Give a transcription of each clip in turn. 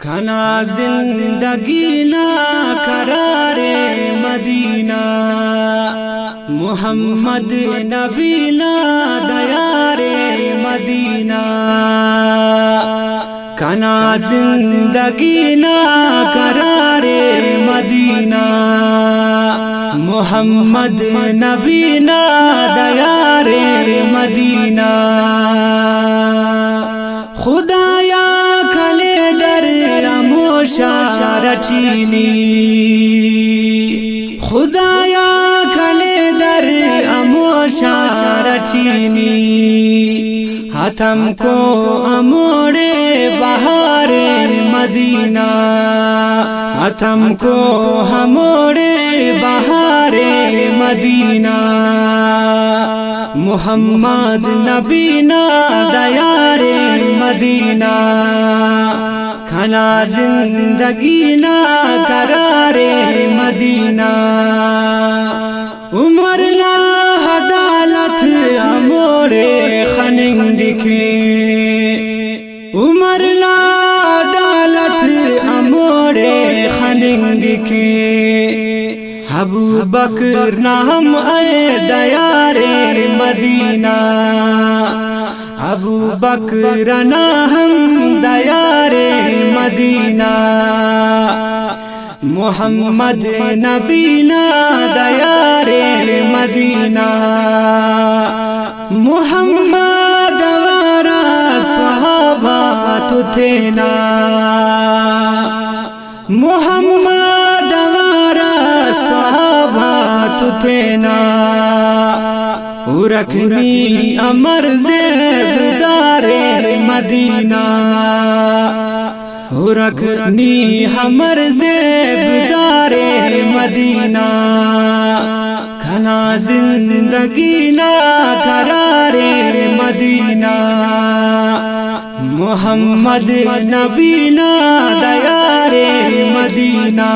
کھنا زندگی نا قرار مدینہ، محمد نبی نا دیار مدینہ، کھنا زندگی نا قرار مدینہ، محمد نبی نا دیار مدینہ، خدایا کھلے در رٹینی، خدایا کھلے در رٹینی، ہتم کو اموڑے بہار مدینہ، ہتم کو ہموڑے بہار مدینہ، محمد نبی نا دیار مدینہ، کھنا زندگی نا قرار مدینہ، عمر لا عدالت اموڑے خننگ دکھے، عمر لا عدالت اموڑے خننگ دکھے، ابو بکر نام اے دیار مدینہ، ابو بکر نام دیار مدینہ، محمد نبی نا دیار مدینہ، محمد وارا صحابہ تو تھے نا، محمد وارا صحابہ تو تھے نا، رکھنی امر زیب دار مدینہ، رکھنی ہمر زیب دار مدینہ، کھنا زندگی نا قرار مدینہ، محمد نبی نا دیار مدینہ،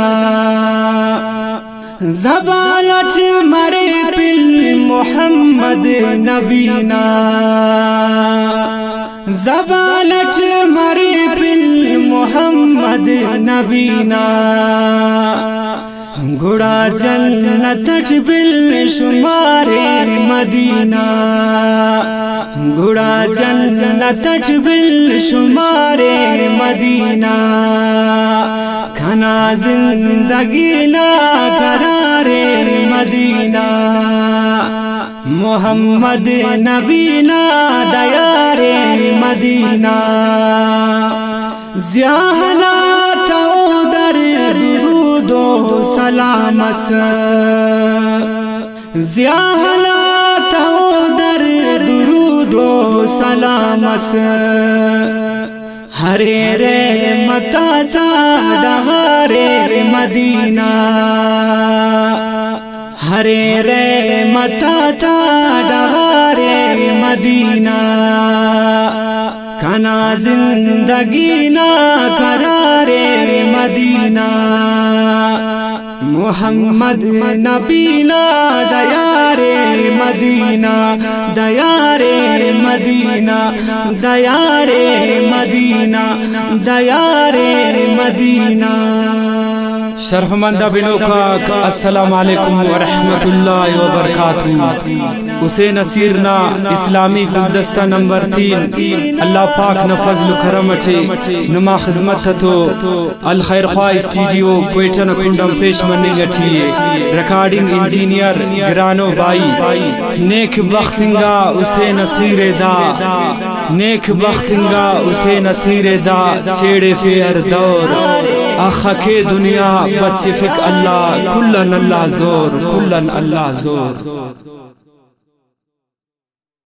زبالت مرے پل محمد نبی نا، زبالت مرے پل محمد نبی نا، گھوڑا جنت بل شمار مدینہ، گھوڑا جنت بل شمار مدینہ، کھنا زندگی نا قرار مدینہ، محمد نبی نا دیار مدینہ، زیاہلا تو در درود و سلام است، زیاہلا تو در درود و سلام است، ہرے رحمت تا ڈہار مدینہ، ہرے رحمت تا ڈہار مدینہ، کھنا زندگی نا قرار مدینہ، محمد نبی نا دیار مدینہ، دیار مدینہ، دیار مدینہ، دیار مدینہ۔ شرف مندہ بنو کا السلام علیکم ورحمت اللہ وبرکاتہ۔ حسین اسیرنا اسلامی گلدستہ نمبر 3 اللہ پاک نا فضل و کرم اٹھے نما خدمت تو الخیر خواہ اسٹوڈیو کوئٹہ نا کنڈم پیش مننے گٹھیے، ریکارڈنگ انجینئر گرانو بائی، نیک بختنگا حسین اسیر دا، نیک بختنگا حسین اسیر دا، چھیڑے فیر دور آخا کے دنیا بچے فک اللہ، کلن اللہ زور، کلن اللہ زور۔